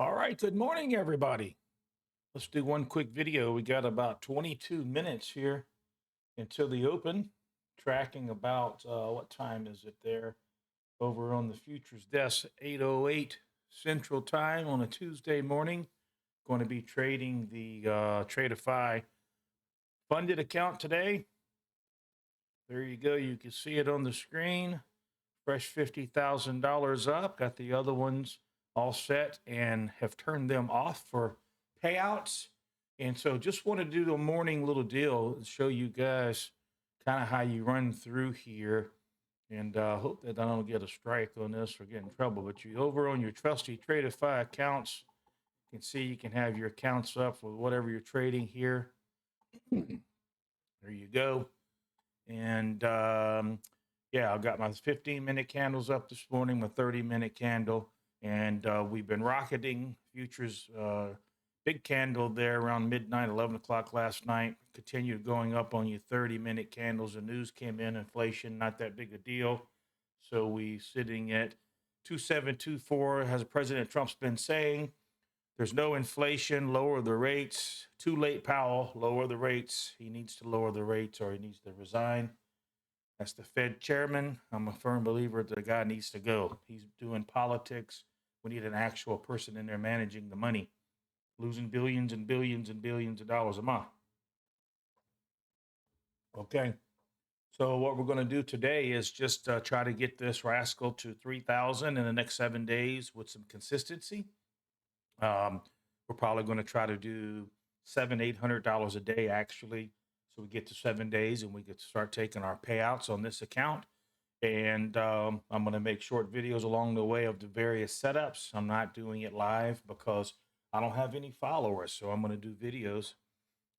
All right, good morning, everybody. Let's do one quick video. We got about 22 minutes here until the open, tracking about what time is it there? Over on the futures desk, 8:08 Central Time on a Tuesday morning. Going to be trading the Tradeify funded account today. There you go. You can see it on the screen. Fresh $50,000 up. Got the other ones all set and have turned them off for payouts. And so just want to do a morning little deal and show you guys kind of how you run through here. And hope that I don't get a strike on this or get in trouble. But you over on your trusty Tradeify accounts, you can see you can have your accounts up with whatever you're trading here. There you go. And yeah, I've got my 15-minute candles up this morning, my 30-minute candle, and we've been rocketing futures. Big candle there around midnight, 11 o'clock last night. Continued going up on your 30-minute candles. The news came in, inflation, not that big a deal. So we sitting at 2724, as President Trump's been saying. There's no inflation, lower the rates. Too late, Powell, lower the rates. He needs to lower the rates or he needs to resign. That's the Fed chairman. I'm a firm believer that the guy needs to go. He's doing politics. We need an actual person in there managing the money, losing billions and billions and billions of dollars a month. Okay. So what we're going to do today is just try to get this rascal to 3,000 in the next 7 days with some consistency. We're probably going to try to do $700-800 a day actually, so we get to 7 days and we get to start taking our payouts on this account. And I'm going to make short videos along the way of the various setups. I'm not doing it live because I don't have any followers, so I'm going to do videos.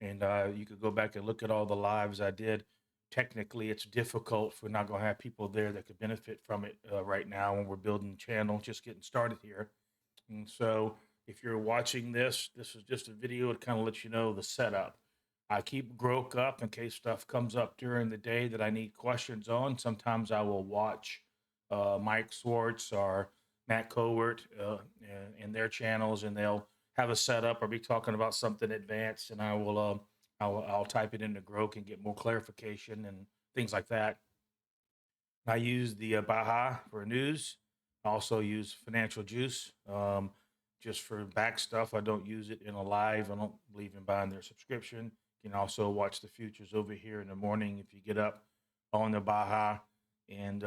And you could go back and look at all the lives I did. Technically, it's difficult if we're not going to have people there that could benefit from it right now when we're building the channel, just getting started here. And so if you're watching this, this is just a video to kind of let you know the setup. I keep Grok up in case stuff comes up during the day that I need questions on. Sometimes I will watch Mike Swartz or Matt Cowart in their channels, and they'll have a setup or be talking about something advanced, and I'll type it into Grok and get more clarification and things like that. I use the Baja for news. I also use Financial Juice just for back stuff. I don't use it in a live. I don't believe in buying their subscription. You can also watch the futures over here in the morning if you get up on the Baja, and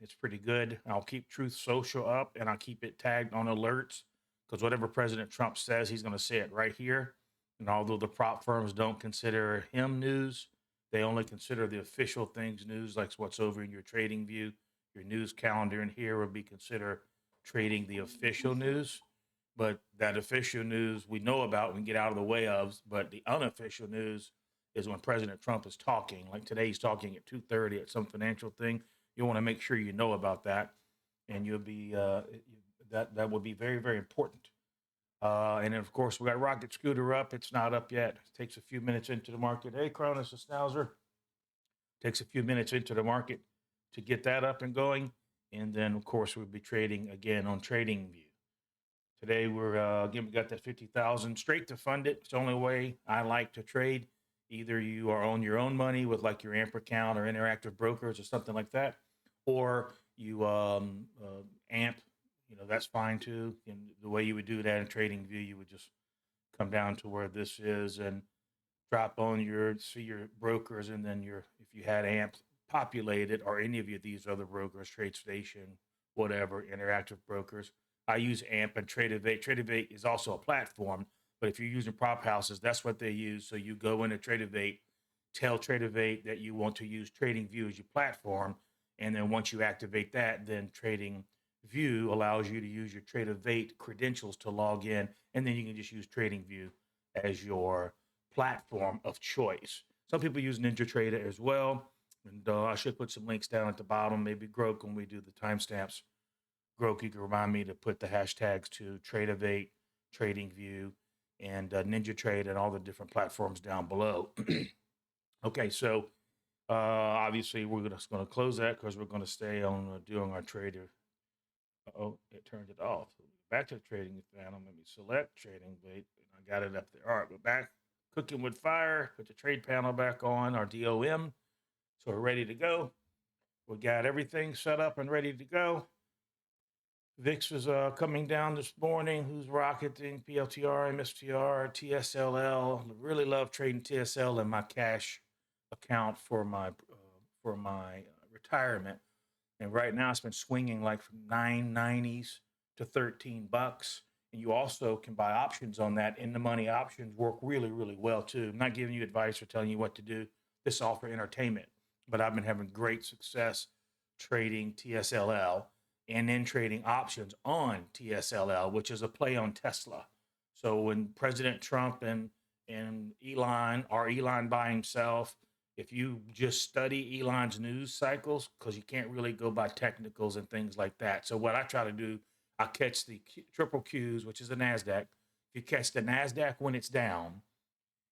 it's pretty good. I'll keep Truth Social up, and I'll keep it tagged on alerts because whatever President Trump says, he's going to say it right here. And although the prop firms don't consider him news, they only consider the official things news, like what's over in your trading view. Your news calendar in here would be considered trading the official news. But that official news we know about, we can get out of the way of. But the unofficial news is when President Trump is talking. Like today, he's talking at 2:30 at some financial thing. You want to make sure you know about that, and you'll be that would be very, very important. And then, of course, we got Rocket Scooter up. It's not up yet. It takes a few minutes into the market. Hey, Cronus the Schnauzer. Takes a few minutes into the market to get that up and going. And then, of course, we'll be trading again on TradingView. Today, we're again, we got that 50,000 straight to fund it. It's the only way I like to trade. Either you are on your own money with like your AMP account or Interactive Brokers or something like that, or you AMP, that's fine too. And the way you would do that in TradingView, you would just come down to where this is and drop on see your brokers, and then if you had AMP populated or any of these other brokers, TradeStation, whatever, Interactive Brokers. I use AMP and Tradeivate. Tradeivate is also a platform, but if you're using prop houses, that's what they use. So you go into Tradeivate, tell Tradeivate that you want to use TradingView as your platform, and then once you activate that, then TradingView allows you to use your Tradeivate credentials to log in, and then you can just use TradingView as your platform of choice. Some people use NinjaTrader as well, and I should put some links down at the bottom. Maybe Grok, when we do the timestamps, Grok, you can remind me to put the hashtags to Tradeivate, TradingView, and NinjaTrade, and all the different platforms down below. Okay, so obviously we're just going to close that because we're going to stay on doing our trader. Oh, it turned it off. back to the trading panel. Let me select trading. Wait, I got it up there. All right, we're back. Cooking with fire. Put the trade panel back on, our DOM. So we're ready to go. We got everything set up and ready to go. VIX was coming down this morning. Who's rocketing? PLTR, MSTR, TSLL. Really love trading TSL in my cash account for my retirement. And right now it's been swinging like from 990s to $13. And you also can buy options on that. In the money options work really, really well too. I'm not giving you advice or telling you what to do. This is all for entertainment. But I've been having great success trading TSLL and then trading options on TSLL, which is a play on Tesla. So when President Trump and Elon, or Elon by himself, if you just study Elon's news cycles, because you can't really go by technicals and things like that. So what I try to do, I catch the triple Qs, which is the NASDAQ. If you catch the NASDAQ when it's down,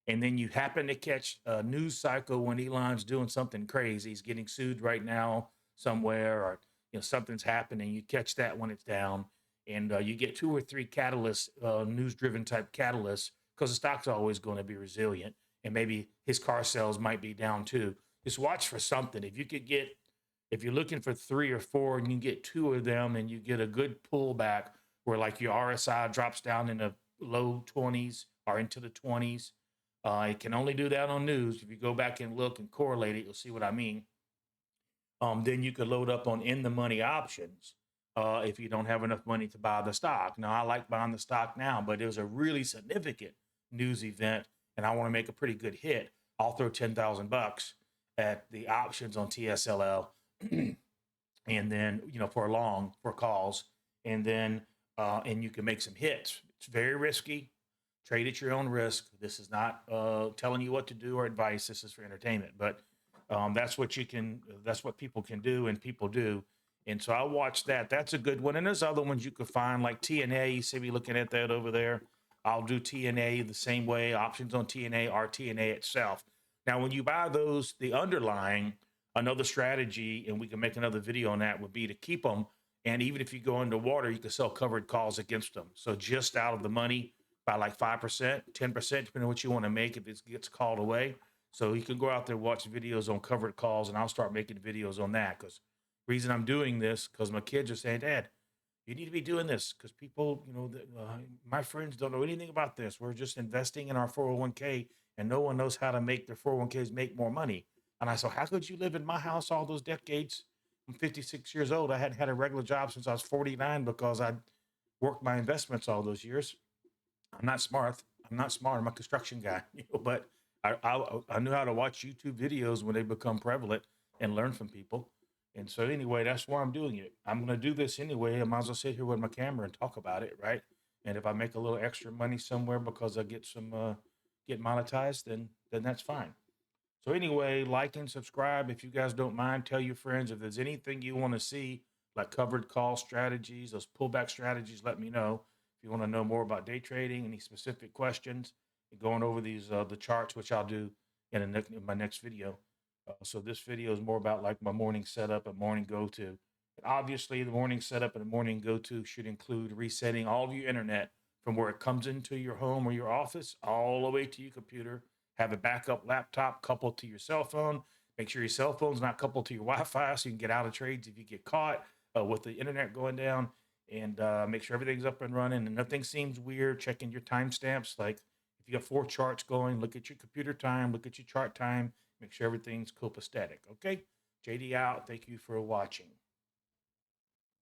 and then you happen to catch a news cycle when Elon's doing something crazy, he's getting sued right now somewhere, or something's happening, you catch that when it's down, and you get 2 or 3 catalysts, news-driven type catalysts, because the stock's always going to be resilient, and maybe his car sales might be down too. Just watch for something. If you're looking for 3 or 4 and you get 2 of them, and you get a good pullback where like your RSI drops down in the low 20s or into the 20s, it can only do that on news. If you go back and look and correlate it, you'll see what I mean. Then you could load up on in the money options if you don't have enough money to buy the stock. Now, I like buying the stock now, but it was a really significant news event, and I want to make a pretty good hit. I'll throw $10,000 at the options on TSLL, and then for calls, and then and you can make some hits. It's very risky. Trade at your own risk. This is not telling you what to do or advice. This is for entertainment, but that's what people can do, and people do. And so I watched that. That's a good one. And there's other ones you could find, like TNA. You see me looking at that over there. I'll do TNA the same way. Options on TNA are TNA itself. Now, when you buy those, the underlying, another strategy, and we can make another video on that, would be to keep them. And even if you go underwater, you can sell covered calls against them. So just out of the money by like 5%, 10%, depending on what you want to make if it gets called away. So you can go out there and watch videos on covered calls, and I'll start making videos on that. Because reason I'm doing this, because my kids are saying, Dad, you need to be doing this, because people, my friends don't know anything about this. We're just investing in our 401k, and no one knows how to make their 401ks make more money. And I said, how could you live in my house all those decades? I'm 56 years old. I hadn't had a regular job since I was 49 because I worked my investments all those years. I'm not smart. I'm a construction guy, but I knew how to watch YouTube videos when they become prevalent and learn from people. And so anyway, that's why I'm doing it. I'm going to do this anyway. I might as well sit here with my camera and talk about it, right? And if I make a little extra money somewhere because I get get monetized, then that's fine. So anyway, like and subscribe if you guys don't mind. Tell your friends if there's anything you want to see, like covered call strategies, those pullback strategies, let me know. If you want to know more about day trading, any specific questions, going over these the charts, which I'll do in my next video. So this video is more about like my morning setup and morning go-to. And obviously, the morning setup and the morning go-to should include resetting all of your internet from where it comes into your home or your office all the way to your computer. Have a backup laptop coupled to your cell phone. Make sure your cell phone's not coupled to your Wi-Fi so you can get out of trades if you get caught with the internet going down. And make sure everything's up and running and nothing seems weird. Checking your timestamps. Like if you got 4 charts going, look at your computer time, look at your chart time, make sure everything's copacetic. Okay? JD out. Thank you for watching.